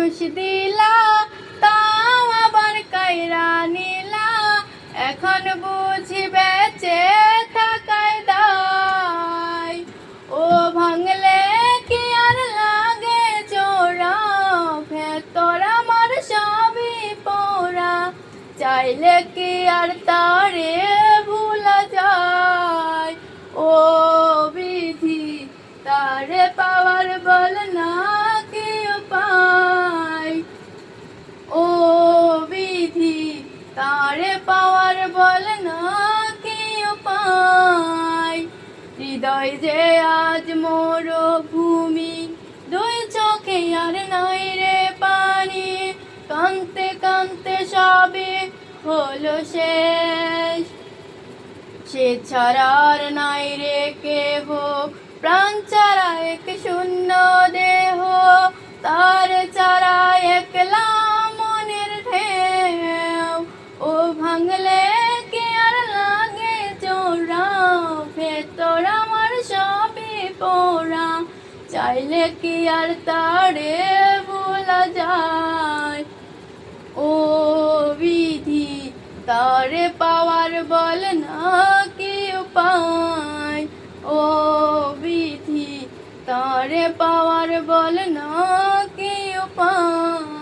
ঘুষ দিলা তাও আবার কাইরা নিলা, এখন বুঝি বেঁচে থাকায় দায়। ও ভাঙলে কি আর লাগে জোড়া, ভেতর আমার সবই পোড়া, চাইলে কি আর তারে ভুলা যায়। ও বিধি তারে পাওয়ার বল না কি উপায়, ও বিধি তারে পাওয়ার বল না কি উপায়। হৃদয় যে আজ মরুভূমি, দুই চোখে আর নাই রে পানি, কানতে কানতে সবে হলো শেষ। সে ছাড়া আর নাই রে কেহ, প্রাণ ছাড়া এক শূন্য দেহ, তার ছাড়া একলা মনের ঢেউ। ও ভাঙলে কি আর লাগে জোড়া, ভেতর আমার সবই পোড়া, চাইলে কি আর তারে ভোলা যায়। ও বিধি তারে পাওয়ার বল না কি উপায়, ও বিধি তারে পাওয়ার বল না কি উপায়।